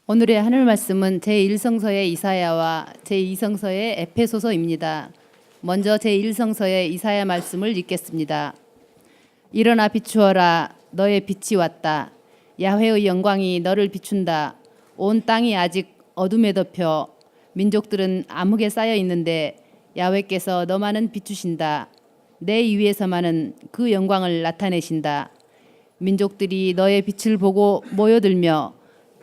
오늘의 하늘 말씀은 제1성서의 이사야와 제2성서의 에페소서입니다. 먼저 제1성서의 이사야 말씀을 읽겠습니다. 일어나 비추어라, 너의 빛이 왔다. 야훼의 영광이 너를 비춘다. 온 땅이 아직 어둠에 덮여 민족들은 암흑에 쌓여 있는데 야훼께서 너만은 비추신다. 내 위에서만은 그 영광을 나타내신다. 민족들이 너의 빛을 보고 모여들며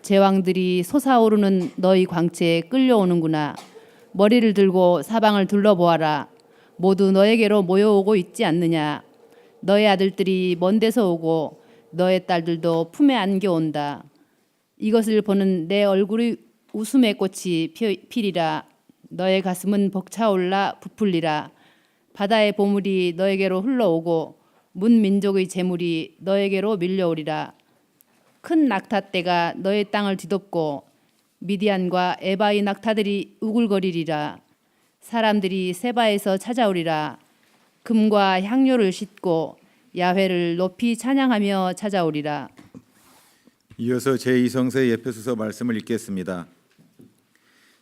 제왕들이 솟아오르는 너희 광채에 끌려오는구나. 머리를 들고 사방을 둘러보아라. 모두 너에게로 모여오고 있지 않느냐. 너의 아들들이 먼 데서 오고 너의 딸들도 품에 안겨온다. 이것을 보는 내 얼굴이 웃음의 꽃이 피리라. 너의 가슴은 벅차올라 부풀리라. 바다의 보물이 너에게로 흘러오고 문 민족의 재물이 너에게로 밀려오리라. 큰 낙타떼가 너의 땅을 뒤덮고 미디안과 에바의 낙타들이 우글거리리라. 사람들이 세바에서 찾아오리라. 금과 향료를 싣고 야훼를 높이 찬양하며 찾아오리라. 이어서 제2성서의 에페소서 말씀을 읽겠습니다.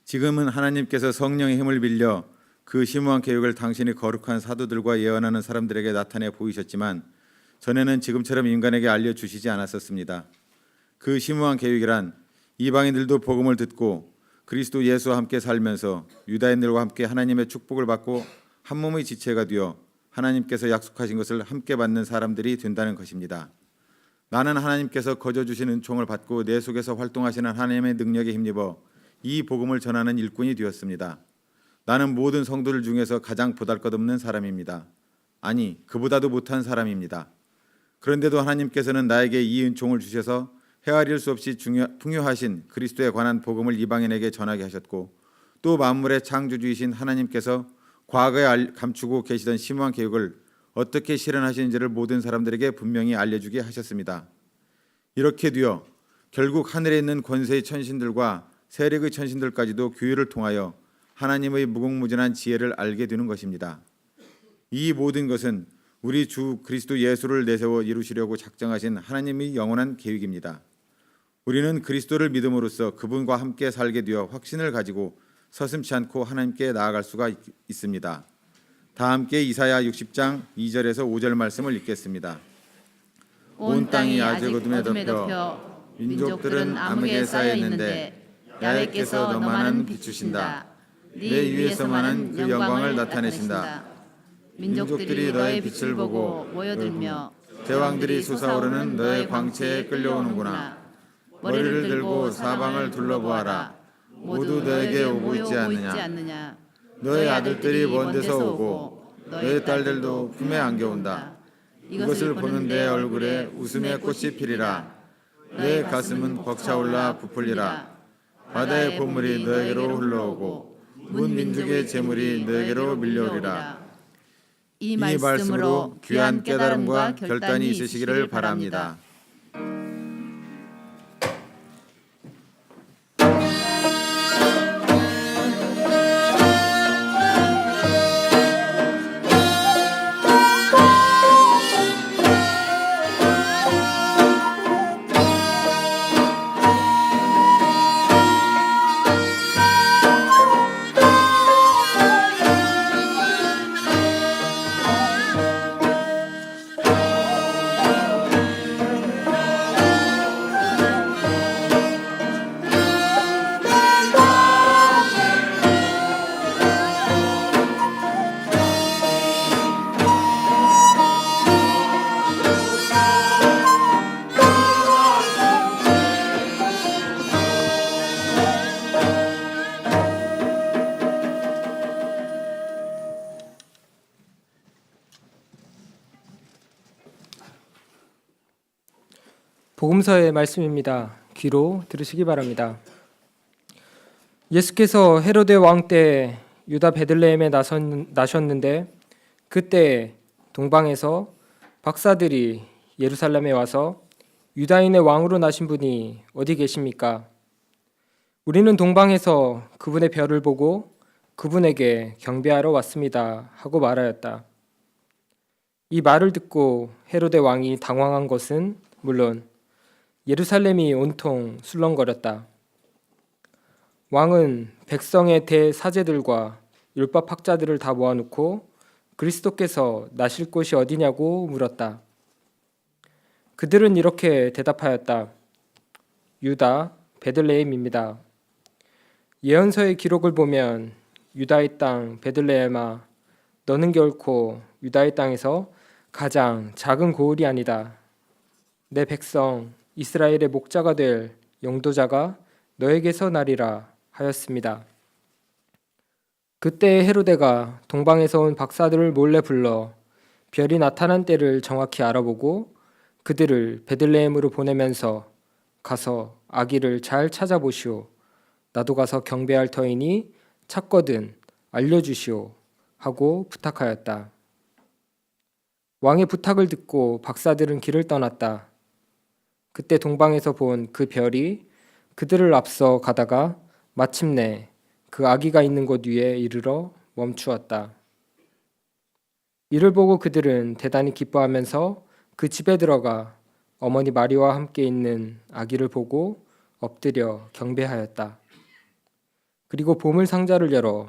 지금은 하나님께서 성령의 힘을 빌려 그 심오한 계획을 당신이 거룩한 사도들과 예언하는 사람들에게 나타내 보이셨지만 전에는 지금처럼 인간에게 알려주시지 않았었습니다. 그 심오한 계획이란 이방인들도 복음을 듣고 그리스도 예수와 함께 살면서 유다인들과 함께 하나님의 축복을 받고 한 몸의 지체가 되어 하나님께서 약속하신 것을 함께 받는 사람들이 된다는 것입니다. 나는 하나님께서 거저 주신 은총을 받고 내 속에서 활동하시는 하나님의 능력에 힘입어 이 복음을 전하는 일꾼이 되었습니다. 나는 모든 성도들 중에서 가장 보잘것없는 사람입니다. 아니, 그보다도 못한 사람입니다. 그런데도 하나님께서는 나에게 이 은총을 주셔서 헤아릴 수 없이 풍요하신 그리스도에 관한 복음을 이방인에게 전하게 하셨고 또 만물의 창조주이신 하나님께서 과거에 감추고 계시던 심오한 계획을 어떻게 실현하시는지를 모든 사람들에게 분명히 알려주게 하셨습니다. 이렇게 되어 결국 하늘에 있는 권세의 천신들과 세력의 천신들까지도 교회를 통하여 하나님의 무궁무진한 지혜를 알게 되는 것입니다. 이 모든 것은 우리 주 그리스도 예수를 내세워 이루시려고 작정하신 하나님의 영원한 계획입니다. 우리는 그리스도를 믿음으로써 그분과 함께 살게 되어 확신을 가지고 서슴지 않고 하나님께 나아갈 수가 있습니다. 다 함께 이사야 60장 2절에서 5절 말씀을 읽겠습니다. 온 땅이 아직 어둠에 덮여 민족들은 암흑에 쌓여 있는데 야훼께서 너만은 비추신다. 내 위에서만은 그 영광을 나타내신다. 민족들이 너의 빛을 보고 모여들며 제왕들이 솟아오르는 너의 광채에 끌려오는구나. 머리를 들고 사방을 둘러보아라. 모두 너에게 오고 있지 않느냐. 너의 아들들이 먼 데서 오고 너의 딸들도 품에 안겨온다. 이것을 보는 내 얼굴에 웃음의 꽃이 피리라. 내 가슴은 벅차올라 부풀리라. 바다의 보물이 너에게로 흘러오고 문 민족의 재물이 너에게로 밀려오리라. 이 말씀으로 귀한 깨달음과 결단이 있으시기를 바랍니다. 복음서의 말씀입니다. 귀로 들으시기 바랍니다. 예수께서 헤로데 왕 때 유다 베들레헴에 나셨는데 그때 동방에서 박사들이 예루살렘에 와서 유다인의 왕으로 나신 분이 어디 계십니까? 우리는 동방에서 그분의 별을 보고 그분에게 경배하러 왔습니다 하고 말하였다. 이 말을 듣고 헤로데 왕이 당황한 것은 물론 예루살렘이 온통 술렁거렸다. 왕은 백성의 대사제들과 율법학자들을 다 모아놓고 그리스도께서 나실 곳이 어디냐고 물었다. 그들은 이렇게 대답하였다. 유다 베들레헴입니다. 예언서의 기록을 보면 유다의 땅 베들레헴아, 너는 결코 유다의 땅에서 가장 작은 고을이 아니다. 내 백성 이스라엘의 목자가 될 영도자가 너에게서 나리라 하였습니다. 그때 헤로데가 동방에서 온 박사들을 몰래 불러 별이 나타난 때를 정확히 알아보고 그들을 베들레헴으로 보내면서 가서 아기를 잘 찾아보시오. 나도 가서 경배할 터이니 찾거든 알려주시오 하고 부탁하였다. 왕의 부탁을 듣고 박사들은 길을 떠났다. 그때 동방에서 본 그 별이 그들을 앞서 가다가 마침내 그 아기가 있는 곳 위에 이르러 멈추었다. 이를 보고 그들은 대단히 기뻐하면서 그 집에 들어가 어머니 마리와 함께 있는 아기를 보고 엎드려 경배하였다. 그리고 보물 상자를 열어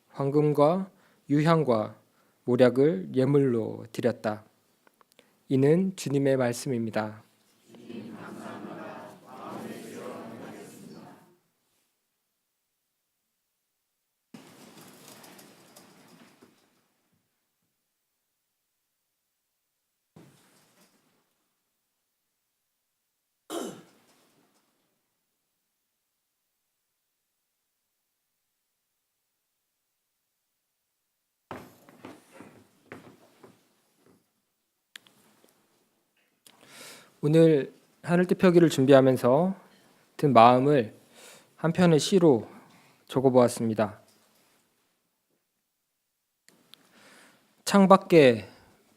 황금과 유향과 모략을 예물로 드렸다. 이는 주님의 말씀입니다. 오늘 하늘뜻 표기를 준비하면서 든 마음을 한 편의 시로 적어보았습니다. 창밖에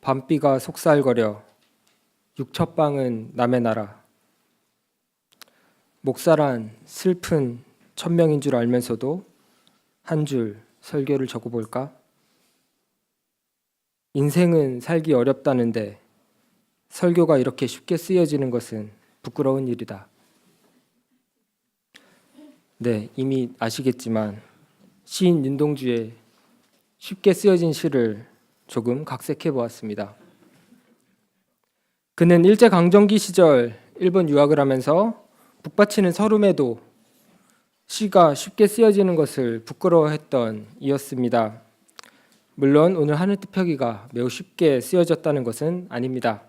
밤비가 속살거려 육첩방은 남의 나라. 목사란 슬픈 천명인 줄 알면서도 한 줄 설교를 적어볼까? 인생은 살기 어렵다는데 설교가 이렇게 쉽게 쓰여지는 것은 부끄러운 일이다. 네, 이미 아시겠지만 시인 윤동주의 쉽게 쓰여진 시를 조금 각색해 보았습니다. 그는 일제강점기 시절 일본 유학을 하면서 북받치는 서름에도 시가 쉽게 쓰여지는 것을 부끄러워했던 이였습니다. 물론 오늘 하늘뜻 표기가 매우 쉽게 쓰여졌다는 것은 아닙니다.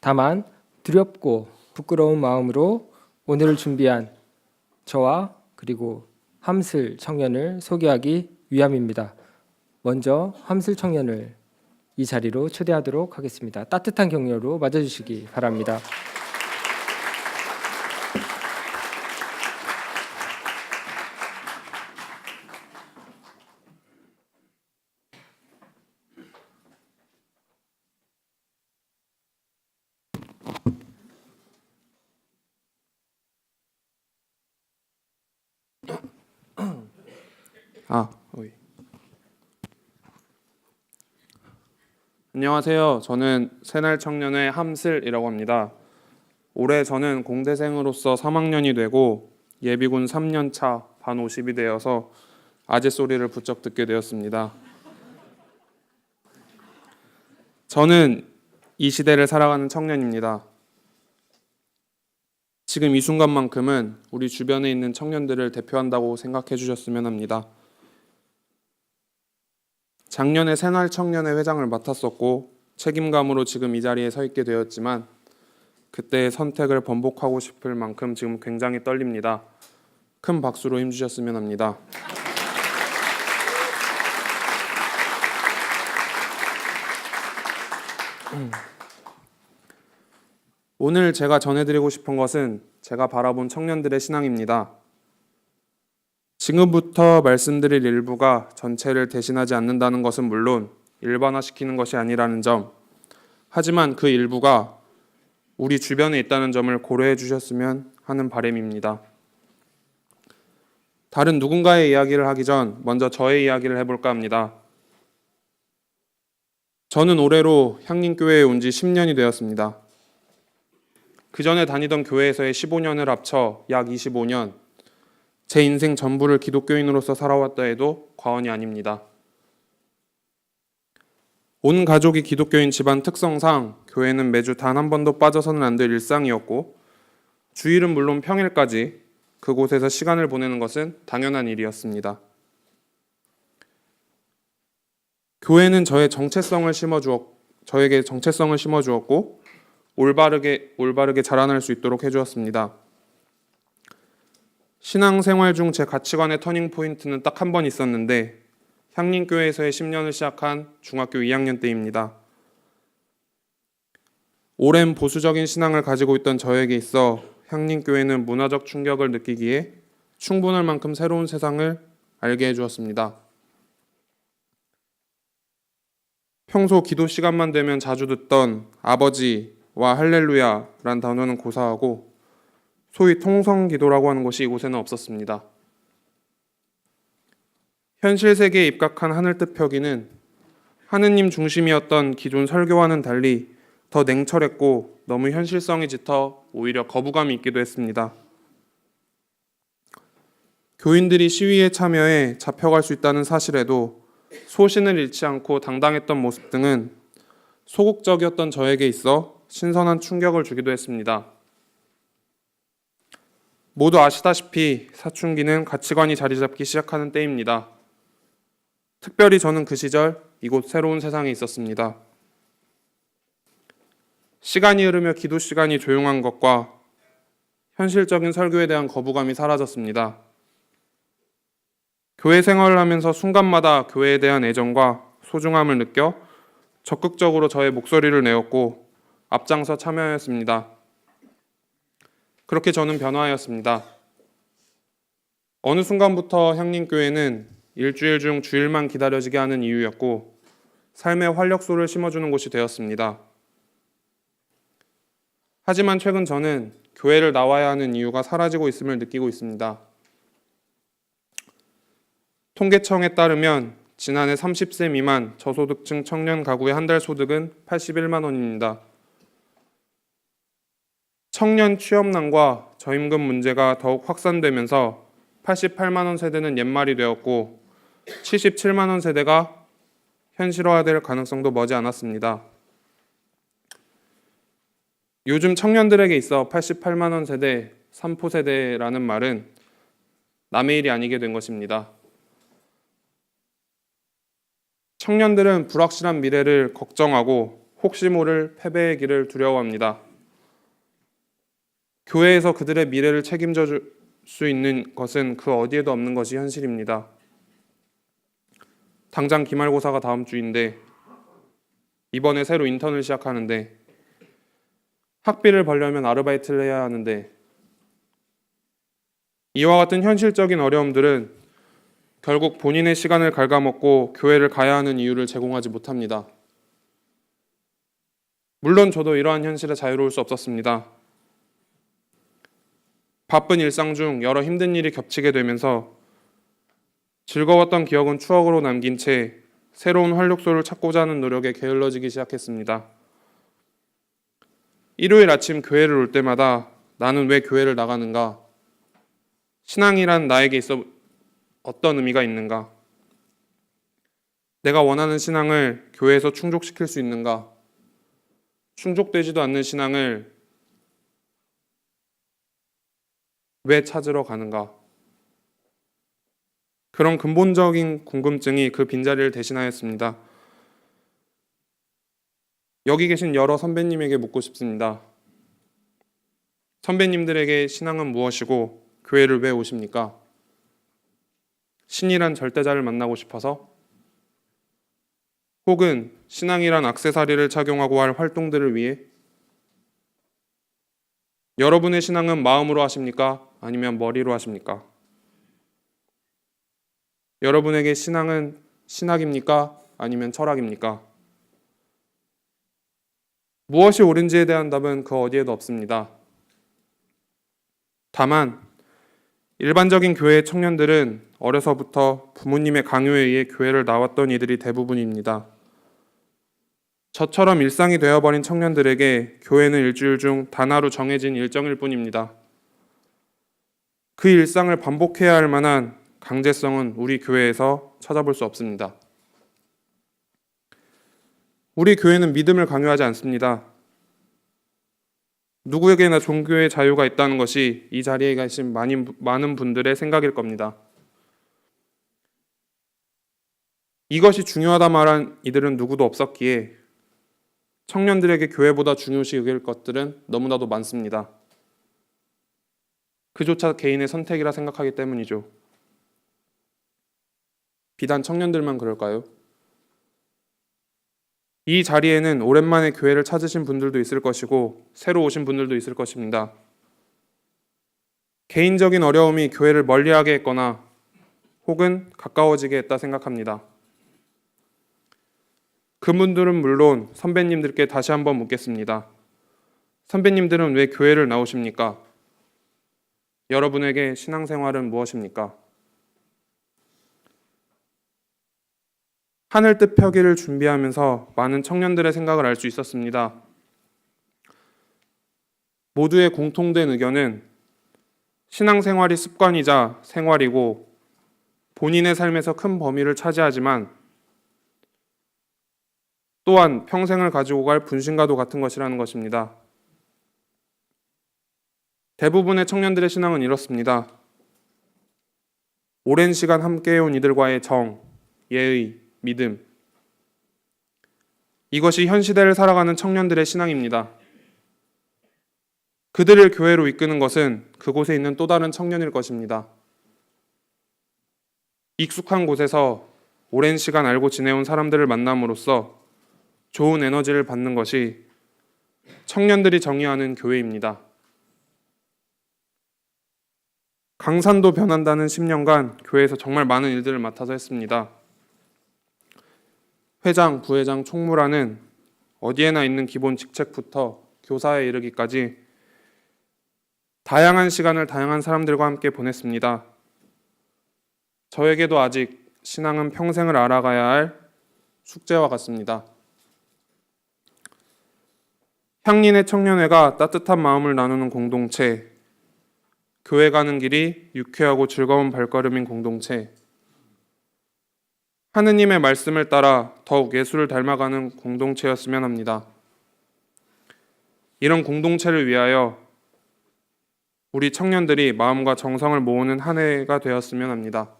다만 두렵고 부끄러운 마음으로 오늘을 준비한 저와 그리고 함슬 청년을 소개하기 위함입니다. 먼저 함슬 청년을 이 자리로 초대하도록 하겠습니다. 따뜻한 격려로 맞아주시기 바랍니다. 안녕하세요. 저는 새날 청년회 함슬이라고 합니다. 올해 저는 공대생으로서 3학년이 되고 예비군 3년차 반 50이 되어서 아재 소리를 부쩍 듣게 되었습니다. 저는 이 시대를 살아가는 청년입니다. 지금 이 순간만큼은 우리 주변에 있는 청년들을 대표한다고 생각해 주셨으면 합니다. 작년에 새날 청년회 회장을 맡았었고 책임감으로 지금 이 자리에 서 있게 되었지만 그때의 선택을 번복하고 싶을 만큼 지금 굉장히 떨립니다. 큰 박수로 힘주셨으면 합니다. 오늘 제가 전해드리고 싶은 것은 제가 바라본 청년들의 신앙입니다. 지금부터 말씀드릴 일부가 전체를 대신하지 않는다는 것은 물론 일반화시키는 것이 아니라는 점, 하지만 그 일부가 우리 주변에 있다는 점을 고려해 주셨으면 하는 바람입니다. 다른 누군가의 이야기를 하기 전 먼저 저의 이야기를 해볼까 합니다. 저는 올해로 향림교회에 온 지 10년이 되었습니다. 그 전에 다니던 교회에서의 15년을 합쳐 약 25년, 제 인생 전부를 기독교인으로서 살아왔다 해도 과언이 아닙니다. 온 가족이 기독교인 집안 특성상 교회는 매주 단 한 번도 빠져서는 안 될 일상이었고, 주일은 물론 평일까지 그곳에서 시간을 보내는 것은 당연한 일이었습니다. 교회는 저에게 정체성을 심어주었고 올바르게 자라날 수 있도록 해주었습니다. 신앙생활 중 제 가치관의 터닝 포인트는 딱 한 번 있었는데 향림교회에서의 10년을 시작한 중학교 2학년 때입니다. 오랜 보수적인 신앙을 가지고 있던 저에게 있어 향림교회는 문화적 충격을 느끼기에 충분할 만큼 새로운 세상을 알게 해주었습니다. 평소 기도 시간만 되면 자주 듣던 아버지와 할렐루야란 단어는 고사하고 소위 통성기도라고 하는 것이 이곳에는 없었습니다. 현실 세계에 입각한 하늘뜻 표기는 하느님 중심이었던 기존 설교와는 달리 더 냉철했고 너무 현실성이 짙어 오히려 거부감이 있기도 했습니다. 교인들이 시위에 참여해 잡혀갈 수 있다는 사실에도 소신을 잃지 않고 당당했던 모습 등은 소극적이었던 저에게 있어 신선한 충격을 주기도 했습니다. 모두 아시다시피 사춘기는 가치관이 자리 잡기 시작하는 때입니다. 특별히 저는 그 시절 이곳 새로운 세상에 있었습니다. 시간이 흐르며 기도 시간이 조용한 것과 현실적인 설교에 대한 거부감이 사라졌습니다. 교회 생활을 하면서 순간마다 교회에 대한 애정과 소중함을 느껴 적극적으로 저의 목소리를 내었고 앞장서 참여하였습니다. 그렇게 저는 변화하였습니다. 어느 순간부터 향림교회는 일주일 중 주일만 기다려지게 하는 이유였고 삶의 활력소를 심어주는 곳이 되었습니다. 하지만 최근 저는 교회를 나와야 하는 이유가 사라지고 있음을 느끼고 있습니다. 통계청에 따르면 지난해 30세 미만 저소득층 청년 가구의 한 달 소득은 81만 원입니다. 청년 취업난과 저임금 문제가 더욱 확산되면서 88만 원 세대는 옛말이 되었고 77만 원 세대가 현실화될 가능성도 머지 않았습니다. 요즘 청년들에게 있어 88만 원 세대, 3포 세대라는 말은 남의 일이 아니게 된 것입니다. 청년들은 불확실한 미래를 걱정하고 혹시 모를 패배의 길을 두려워합니다. 교회에서 그들의 미래를 책임져 줄 수 있는 것은 그 어디에도 없는 것이 현실입니다. 당장 기말고사가 다음 주인데 이번에 새로 인턴을 시작하는데 학비를 벌려면 아르바이트를 해야 하는데 이와 같은 현실적인 어려움들은 결국 본인의 시간을 갉아먹고 교회를 가야 하는 이유를 제공하지 못합니다. 물론 저도 이러한 현실에 자유로울 수 없었습니다. 바쁜 일상 중 여러 힘든 일이 겹치게 되면서 즐거웠던 기억은 추억으로 남긴 채 새로운 활력소를 찾고자 하는 노력에 게을러지기 시작했습니다. 일요일 아침 교회를 올 때마다 나는 왜 교회를 나가는가? 신앙이란 나에게 있어 어떤 의미가 있는가? 내가 원하는 신앙을 교회에서 충족시킬 수 있는가? 충족되지도 않는 신앙을 왜 찾으러 가는가? 그런 근본적인 궁금증이 그 빈자리를 대신하였습니다. 여기 계신 여러 선배님에게 묻고 싶습니다. 선배님들에게 신앙은 무엇이고 교회를 왜 오십니까? 신이란 절대자를 만나고 싶어서? 혹은 신앙이란 액세서리를 착용하고 할 활동들을 위해? 여러분의 신앙은 마음으로 하십니까? 아니면 머리로 하십니까? 여러분에게 신앙은 신학입니까? 아니면 철학입니까? 무엇이 옳은지에 대한 답은 그 어디에도 없습니다. 다만 일반적인 교회의 청년들은 어려서부터 부모님의 강요에 의해 교회를 나왔던 이들이 대부분입니다. 저처럼 일상이 되어버린 청년들에게 교회는 일주일 중 단 하루 정해진 일정일 뿐입니다. 그 일상을 반복해야 할 만한 강제성은 우리 교회에서 찾아볼 수 없습니다. 우리 교회는 믿음을 강요하지 않습니다. 누구에게나 종교의 자유가 있다는 것이 이 자리에 계신 많은 분들의 생각일 겁니다. 이것이 중요하다 말한 이들은 누구도 없었기에 청년들에게 교회보다 중요시 여길 것들은 너무나도 많습니다. 그조차 개인의 선택이라 생각하기 때문이죠. 비단 청년들만 그럴까요? 이 자리에는 오랜만에 교회를 찾으신 분들도 있을 것이고 새로 오신 분들도 있을 것입니다. 개인적인 어려움이 교회를 멀리하게 했거나 혹은 가까워지게 했다 생각합니다. 그분들은 물론 선배님들께 다시 한번 묻겠습니다. 선배님들은 왜 교회를 나오십니까? 여러분에게 신앙생활은 무엇입니까? 하늘 뜻 펴기를 준비하면서 많은 청년들의 생각을 알 수 있었습니다. 모두의 공통된 의견은 신앙생활이 습관이자 생활이고 본인의 삶에서 큰 범위를 차지하지만 또한 평생을 가지고 갈 분신과도 같은 것이라는 것입니다. 대부분의 청년들의 신앙은 이렇습니다. 오랜 시간 함께해온 이들과의 정, 예의, 믿음. 이것이 현 시대를 살아가는 청년들의 신앙입니다. 그들을 교회로 이끄는 것은 그곳에 있는 또 다른 청년일 것입니다. 익숙한 곳에서 오랜 시간 알고 지내온 사람들을 만남으로써 좋은 에너지를 받는 것이 청년들이 정의하는 교회입니다. 강산도 변한다는 10년간 교회에서 정말 많은 일들을 맡아서 했습니다. 회장, 부회장, 총무라는 어디에나 있는 기본 직책부터 교사에 이르기까지 다양한 시간을 다양한 사람들과 함께 보냈습니다. 저에게도 아직 신앙은 평생을 알아가야 할 숙제와 같습니다. 향린의 청년회가 따뜻한 마음을 나누는 공동체, 교회 가는 길이 유쾌하고 즐거운 발걸음인 공동체, 하느님의 말씀을 따라 더욱 예수를 닮아가는 공동체였으면 합니다. 이런 공동체를 위하여 우리 청년들이 마음과 정성을 모으는 한 해가 되었으면 합니다.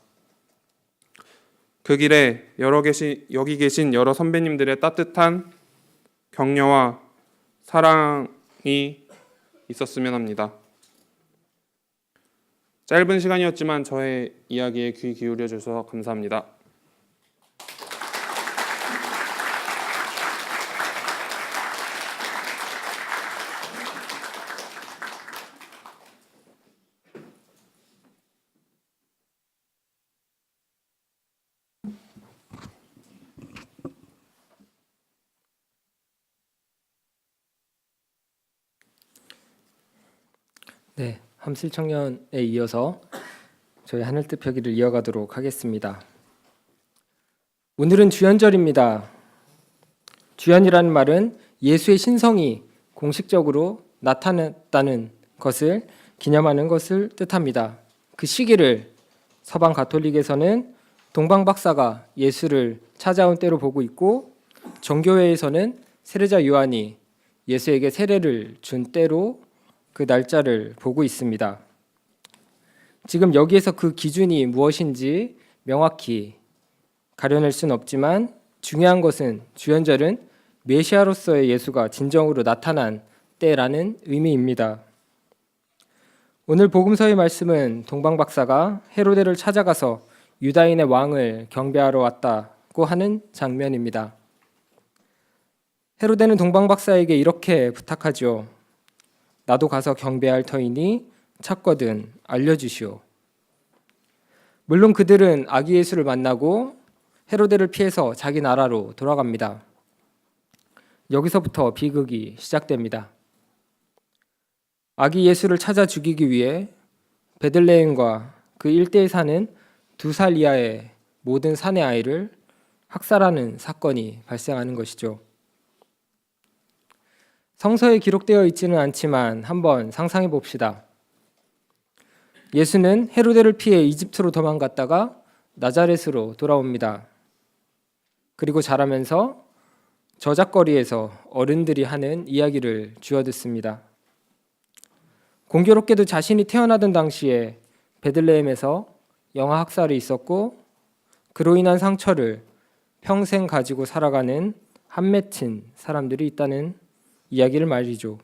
그 길에 여기 계신 여러 선배님들의 따뜻한 격려와 사랑이 있었으면 합니다. 짧은 시간이었지만 저의 이야기에 귀 기울여 주셔서 감사합니다. 네, 함실 청년에 이어서 저희 하늘 뜻 펴기를 이어가도록 하겠습니다. 오늘은 주연절입니다. 주연이라는 말은 예수의 신성이 공식적으로 나타났다는 것을 기념하는 것을 뜻합니다. 그 시기를 서방 가톨릭에서는 동방 박사가 예수를 찾아온 때로 보고 있고, 정교회에서는 세례자 요한이 예수에게 세례를 준 때로 그 날짜를 보고 있습니다. 지금 여기에서 그 기준이 무엇인지 명확히 가려낼 수는 없지만 중요한 것은 주연절은 메시아로서의 예수가 진정으로 나타난 때라는 의미입니다. 오늘 복음서의 말씀은 동방 박사가 헤로데를 찾아가서 유다인의 왕을 경배하러 왔다고 하는 장면입니다. 헤로데는 동방 박사에게 이렇게 부탁하죠. 나도 가서 경배할 터이니 찾거든 알려주시오. 물론 그들은 아기 예수를 만나고 헤로데를 피해서 자기 나라로 돌아갑니다. 여기서부터 비극이 시작됩니다. 아기 예수를 찾아 죽이기 위해 베들레헴과 그 일대에 사는 2살 이하의 모든 사내 아이를 학살하는 사건이 발생하는 것이죠. 성서에 기록되어 있지는 않지만 한번 상상해 봅시다. 예수는 헤로데를 피해 이집트로 도망갔다가 나자렛으로 돌아옵니다. 그리고 자라면서 저작거리에서 어른들이 하는 이야기를 주워듣습니다. 공교롭게도 자신이 태어나던 당시에 베들레헴에서 영아 학살이 있었고 그로 인한 상처를 평생 가지고 살아가는 한 맺힌 사람들이 있다는 이야기를 말이죠.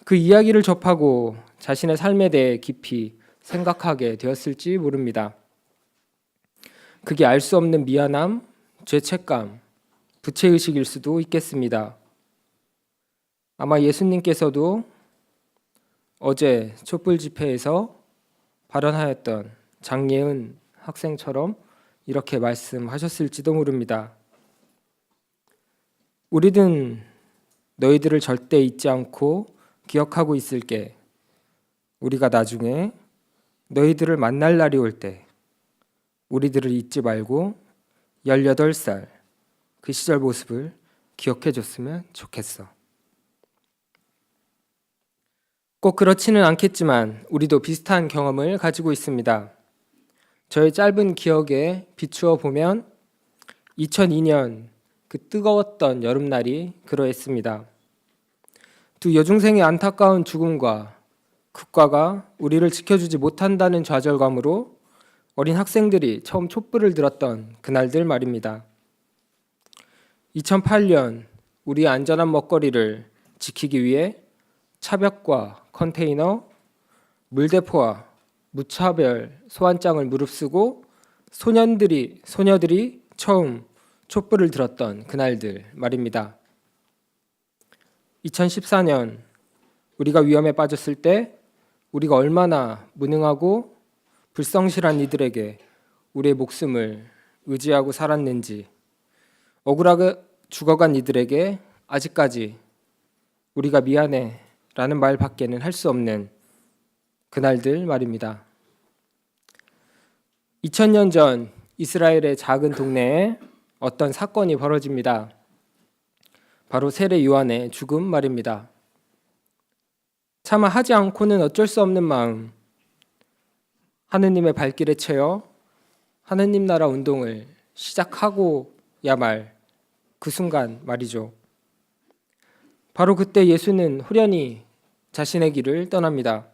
그 이야기를 접하고 자신의 삶에 대해 깊이 생각하게 되었을지 모릅니다. 그게 알 수 없는 미안함, 죄책감, 부채의식일 수도 있겠습니다. 아마 예수님께서도 어제 촛불 집회에서 발언하였던 장예은 학생처럼 이렇게 말씀하셨을지도 모릅니다. 우리는 너희들을 절대 잊지 않고 기억하고 있을게. 우리가 나중에 너희들을 만날 날이 올 때 우리들을 잊지 말고 18살 그 시절 모습을 기억해 줬으면 좋겠어. 꼭 그렇지는 않겠지만 우리도 비슷한 경험을 가지고 있습니다. 저의 짧은 기억에 비추어 보면 2002년 그 뜨거웠던 여름날이 그러했습니다. 두 여중생의 안타까운 죽음과 국가가 우리를 지켜주지 못한다는 좌절감으로 어린 학생들이 처음 촛불을 들었던 그날들 말입니다. 2008년 우리의 안전한 먹거리를 지키기 위해 차벽과 컨테이너, 물대포와 무차별 소환장을 무릅쓰고 소녀들이 처음 촛불을 들었던 그날들 말입니다. 2014년 우리가 위험에 빠졌을 때 우리가 얼마나 무능하고 불성실한 이들에게 우리의 목숨을 의지하고 살았는지, 억울하게 죽어간 이들에게 아직까지 우리가 미안해 라는 말밖에는 할 수 없는 그날들 말입니다. 2000년 전 이스라엘의 작은 동네에 어떤 사건이 벌어집니다. 바로 세례 요한의 죽음 말입니다. 차마 하지 않고는 어쩔 수 없는 마음, 하느님의 발길에 채여 하느님 나라 운동을 시작하고야 말 그 순간 말이죠. 바로 그때 예수는 후련히 자신의 길을 떠납니다.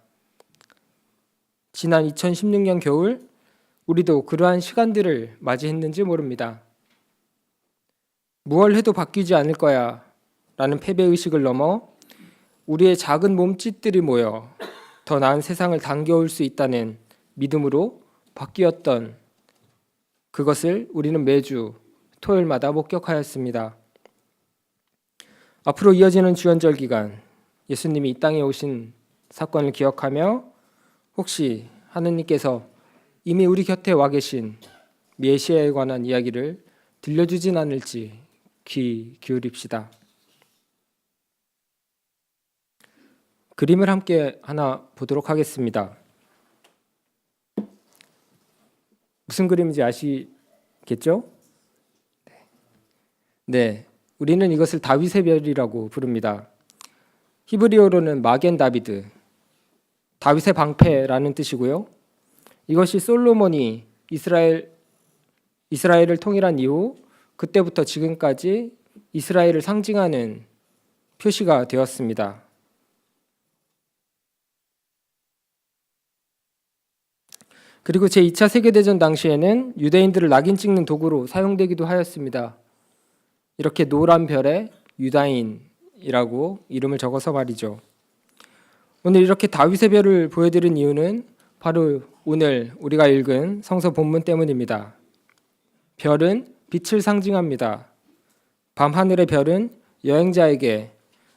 지난 2016년 겨울 우리도 그러한 시간들을 맞이했는지 모릅니다. 무얼 해도 바뀌지 않을 거야 라는 패배의식을 넘어 우리의 작은 몸짓들이 모여 더 나은 세상을 당겨올 수 있다는 믿음으로 바뀌었던 그것을 우리는 매주 토요일마다 목격하였습니다. 앞으로 이어지는 주연절 기간 예수님이 이 땅에 오신 사건을 기억하며 혹시 하느님께서 이미 우리 곁에 와 계신 메시아에 관한 이야기를 들려주진 않을지 귀 기울입시다. 그림을 함께 하나 보도록 하겠습니다. 무슨 그림인지 아시겠죠? 네, 우리는 이것을 다윗의 별이라고 부릅니다. 히브리어로는 마겐 다비드, 다윗의 방패라는 뜻이고요. 이것이 솔로몬이 이스라엘을 통일한 이후 그때부터 지금까지 이스라엘을 상징하는 표시가 되었습니다. 그리고 제2차 세계대전 당시에는 유대인들을 낙인 찍는 도구로 사용되기도 하였습니다. 이렇게 노란 별에 유다인이라고 이름을 적어서 말이죠. 오늘 이렇게 다윗의 별을 보여드린 이유는 바로 오늘 우리가 읽은 성서 본문 때문입니다. 별은 빛을 상징합니다. 밤하늘의 별은 여행자에게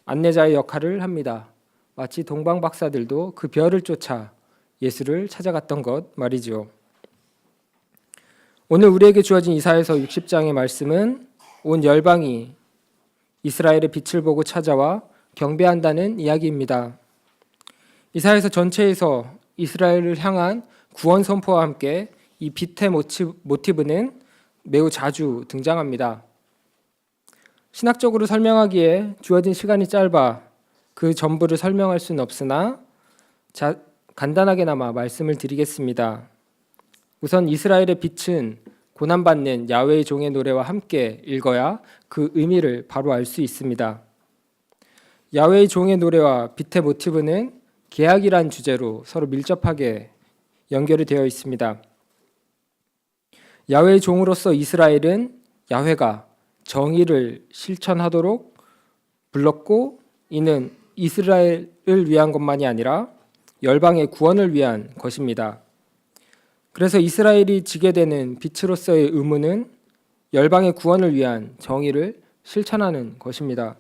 안내자의 역할을 합니다. 마치 동방 박사들도 그 별을 쫓아 예수를 찾아갔던 것 말이죠. 오늘 우리에게 주어진 이사야서 60장의 말씀은 온 열방이 이스라엘의 빛을 보고 찾아와 경배한다는 이야기입니다. 이사야서 전체에서 이스라엘을 향한 구원 선포와 함께 이 빛의 모티브는 매우 자주 등장합니다. 신학적으로 설명하기에 주어진 시간이 짧아 그 전부를 설명할 수는 없으나 간단하게나마 말씀을 드리겠습니다. 우선 이스라엘의 빛은 고난받는 야훼의 종의 노래와 함께 읽어야 그 의미를 바로 알 수 있습니다. 야훼의 종의 노래와 빛의 모티브는 계약이란 주제로 서로 밀접하게 연결이 되어 있습니다. 야훼의 종으로서 이스라엘은 야훼가 정의를 실천하도록 불렀고, 이는 이스라엘을 위한 것만이 아니라 열방의 구원을 위한 것입니다. 그래서 이스라엘이 지게 되는 빛으로서의 의무는 열방의 구원을 위한 정의를 실천하는 것입니다.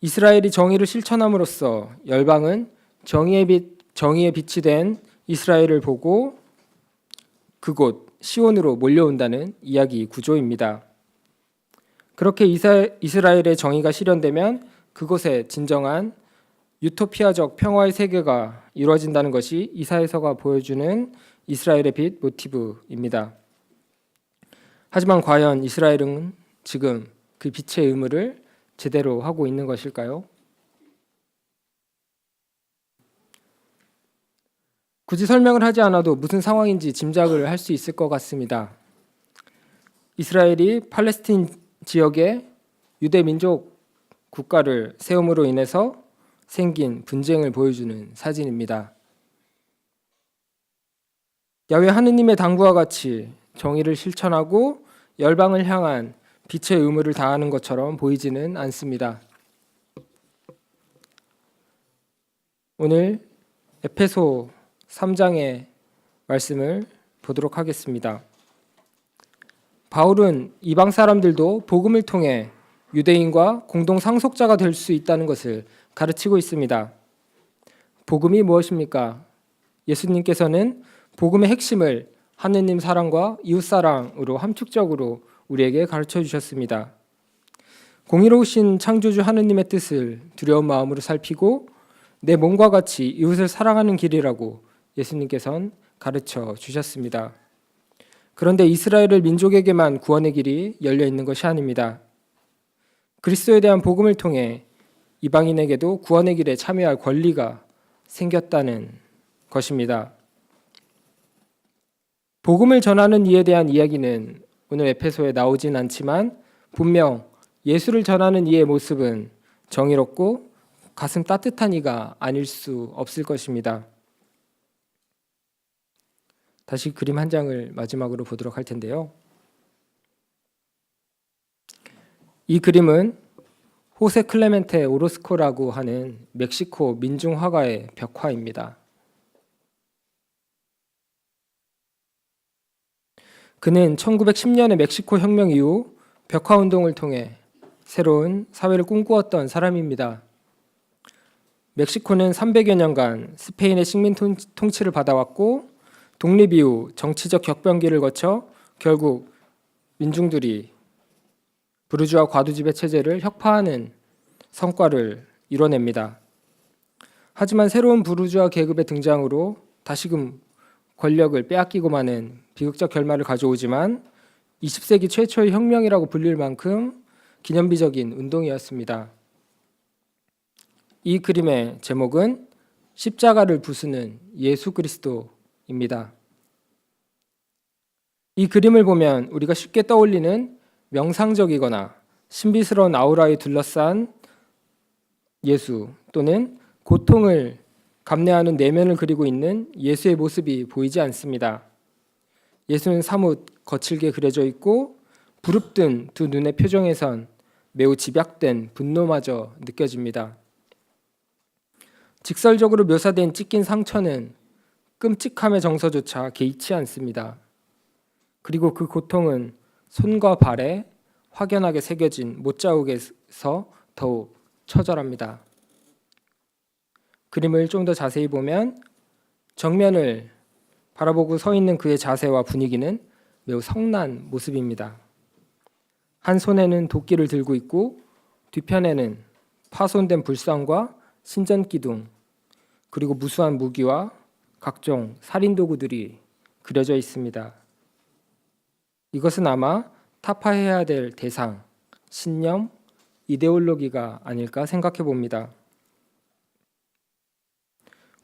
이스라엘이 정의를 실천함으로써 열방은 정의의 빛이 된 이스라엘을 보고 그곳 시온으로 몰려온다는 이야기 구조입니다. 그렇게 이스라엘의 정의가 실현되면 그곳에 진정한 유토피아적 평화의 세계가 이루어진다는 것이 이사야서가 보여주는 이스라엘의 빛 모티브입니다. 하지만 과연 이스라엘은 지금 그 빛의 의무를 제대로 하고 있는 것일까요? 굳이 설명을 하지 않아도 무슨 상황인지 짐작을 할 수 있을 것 같습니다. 이스라엘이 팔레스틴 지역에 유대 민족 국가를 세움으로 인해서 생긴 분쟁을 보여주는 사진입니다. 야훼 하느님의 당부와 같이 정의를 실천하고 열방을 향한 빛의 의무를 다하는 것처럼 보이지는 않습니다. 오늘 에베소 3장의 말씀을 보도록 하겠습니다. 바울은 이방 사람들도 복음을 통해 유대인과 공동 상속자가 될 수 있다는 것을 가르치고 있습니다. 복음이 무엇입니까? 예수님께서는 복음의 핵심을 하느님 사랑과 이웃 사랑으로 함축적으로 우리에게 가르쳐 주셨습니다. 공의로우신 창조주 하느님의 뜻을 두려운 마음으로 살피고 내 몸과 같이 이웃을 사랑하는 길이라고 예수님께서는 가르쳐 주셨습니다. 그런데 이스라엘 민족에게만 구원의 길이 열려 있는 것이 아닙니다. 그리스도에 대한 복음을 통해 이방인에게도 구원의 길에 참여할 권리가 생겼다는 것입니다. 복음을 전하는 이에 대한 이야기는 오늘 에베소에 나오진 않지만 분명 예수를 전하는 이의 모습은 정의롭고 가슴 따뜻한 이가 아닐 수 없을 것입니다. 다시 그림 한 장을 마지막으로 보도록 할 텐데요. 이 그림은 호세 클레멘테 오로스코라고 하는 멕시코 민중 화가의 벽화입니다. 그는 1910년의 멕시코 혁명 이후 벽화 운동을 통해 새로운 사회를 꿈꾸었던 사람입니다. 멕시코는 300여 년간 스페인의 식민 통치를 받아왔고 독립 이후 정치적 격변기를 거쳐 결국 민중들이 부르주아 과두지배 체제를 혁파하는 성과를 이뤄냅니다. 하지만 새로운 부르주아 계급의 등장으로 다시금 권력을 빼앗기고 마는 비극적 결말을 가져오지만 20세기 최초의 혁명이라고 불릴 만큼 기념비적인 운동이었습니다. 이 그림의 제목은 십자가를 부수는 예수 그리스도입니다. 이 그림을 보면 우리가 쉽게 떠올리는 명상적이거나 신비스러운 아우라에 둘러싼 예수 또는 고통을 감내하는 내면을 그리고 있는 예수의 모습이 보이지 않습니다. 예수는 사뭇 거칠게 그려져 있고 부릅뜬 두 눈의 표정에선 매우 집약된 분노마저 느껴집니다. 직설적으로 묘사된 찢긴 상처는 끔찍함의 정서조차 개의치 않습니다. 그리고 그 고통은 손과 발에 확연하게 새겨진 못자국에서 더욱 처절합니다. 그림을 좀 더 자세히 보면 정면을 바라보고 서 있는 그의 자세와 분위기는 매우 성난 모습입니다. 한 손에는 도끼를 들고 있고 뒤편에는 파손된 불상과 신전기둥 그리고 무수한 무기와 각종 살인도구들이 그려져 있습니다. 이것은 아마 타파해야 될 대상, 신념, 이데올로기가 아닐까 생각해 봅니다.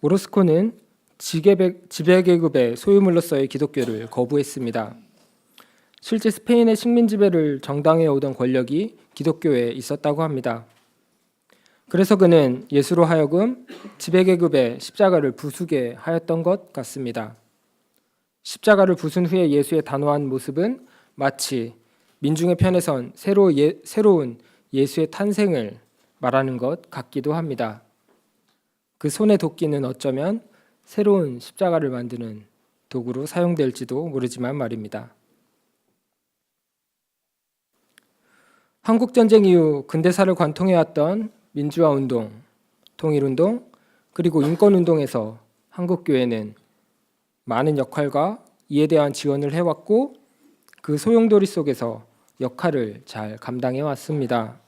오로스코는 지배계급의 소유물로서의 기독교를 거부했습니다. 실제 스페인의 식민 지배를 정당해 오던 권력이 기독교에 있었다고 합니다. 그래서 그는 예수로 하여금 지배계급의 십자가를 부수게 하였던 것 같습니다. 십자가를 부순 후에 예수의 단호한 모습은 마치 민중의 편에 선 새로운 예수의 탄생을 말하는 것 같기도 합니다. 그 손의 도끼는 어쩌면 새로운 십자가를 만드는 도구로 사용될지도 모르지만 말입니다. 한국전쟁 이후 근대사를 관통해왔던 민주화운동, 통일운동, 그리고 인권운동에서 한국교회는 많은 역할과 이에 대한 지원을 해왔고 그 소용돌이 속에서 역할을 잘 감당해 왔습니다.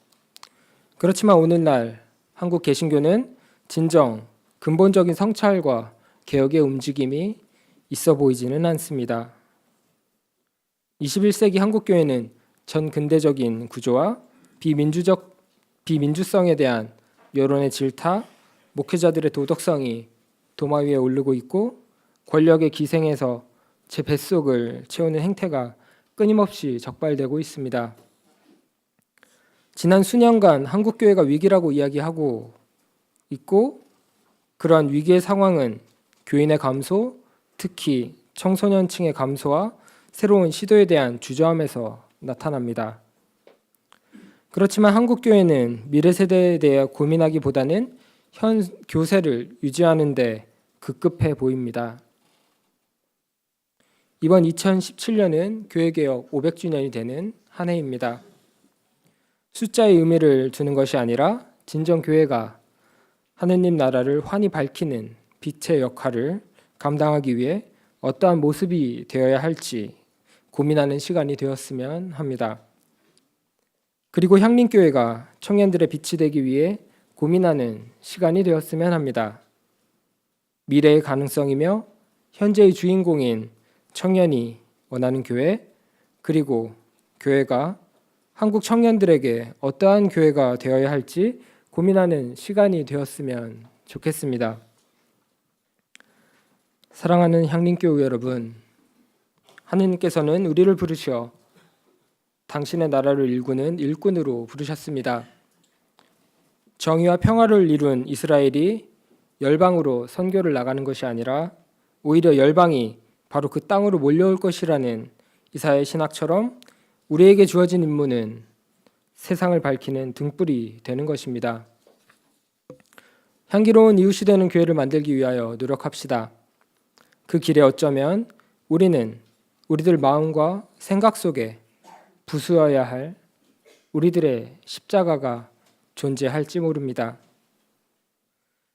그렇지만 오늘날 한국 개신교는 진정 근본적인 성찰과 개혁의 움직임이 있어 보이지는 않습니다. 21세기 한국교회는 전 근대적인 구조와 비민주성에 대한 여론의 질타, 목회자들의 도덕성이 도마 위에 오르고 있고 권력의 기생에서 제 뱃속을 채우는 행태가 끊임없이 적발되고 있습니다. 지난 수년간 한국교회가 위기라고 이야기하고 있고 그러한 위기의 상황은 교인의 감소, 특히 청소년층의 감소와 새로운 시도에 대한 주저함에서 나타납니다. 그렇지만 한국교회는 미래 세대에 대해 고민하기보다는 현 교세를 유지하는 데 급급해 보입니다. 이번 2017년은 교회개혁 500주년이 되는 한 해입니다. 숫자의 의미를 두는 것이 아니라 진정 교회가 하느님 나라를 환히 밝히는 빛의 역할을 감당하기 위해 어떠한 모습이 되어야 할지 고민하는 시간이 되었으면 합니다. 그리고 향림교회가 청년들의 빛이 되기 위해 고민하는 시간이 되었으면 합니다. 미래의 가능성이며 현재의 주인공인 청년이 원하는 교회, 그리고 교회가 한국 청년들에게 어떠한 교회가 되어야 할지 고민하는 시간이 되었으면 좋겠습니다. 사랑하는 향림교회 여러분, 하느님께서는 우리를 부르셔 당신의 나라를 일구는 일꾼으로 부르셨습니다. 정의와 평화를 이룬 이스라엘이 열방으로 선교를 나가는 것이 아니라 오히려 열방이 바로 그 땅으로 몰려올 것이라는 이사야의 신학처럼 우리에게 주어진 임무는 세상을 밝히는 등불이 되는 것입니다. 향기로운 이웃이 되는 교회를 만들기 위하여 노력합시다. 그 길에 어쩌면 우리는 우리들 마음과 생각 속에 부수어야 할 우리들의 십자가가 존재할지 모릅니다.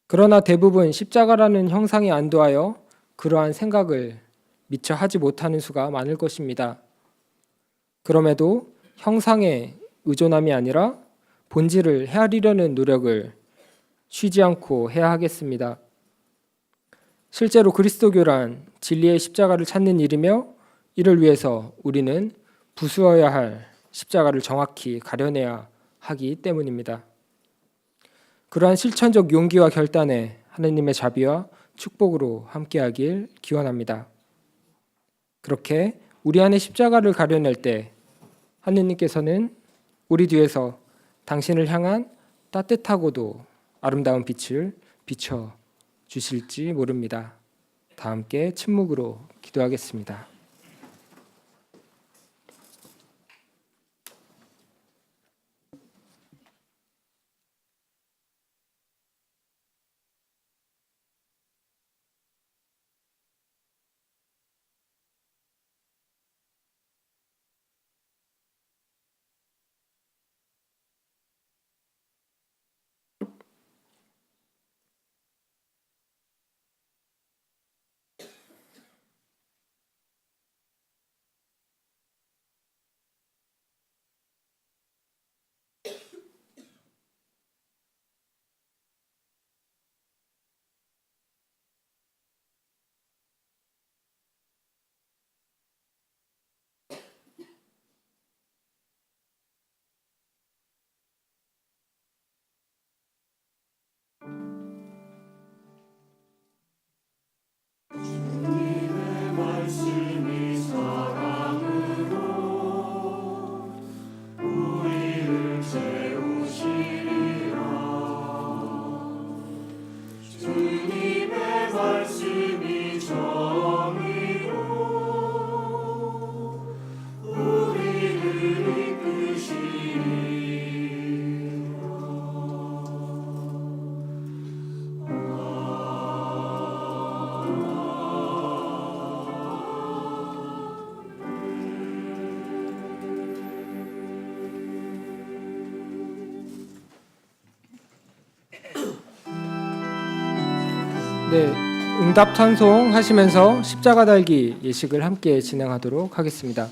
그러나 대부분 십자가라는 형상에 안도하여 그러한 생각을 미처 하지 못하는 수가 많을 것입니다. 그럼에도 형상에 의존함이 아니라 본질을 헤아리려는 노력을 쉬지 않고 해야 하겠습니다. 실제로 그리스도교란 진리의 십자가를 찾는 일이며 이를 위해서 우리는 부수어야 할 십자가를 정확히 가려내야 하기 때문입니다. 그러한 실천적 용기와 결단에 하느님의 자비와 축복으로 함께하길 기원합니다. 그렇게 우리 안에 십자가를 가려낼 때 하느님께서는 우리 뒤에서 당신을 향한 따뜻하고도 아름다운 빛을 비춰 주실지 모릅니다. 다 함께 침묵으로 기도하겠습니다. 네, 응답 찬송 하시면서 십자가 달기 예식을 함께 진행하도록 하겠습니다.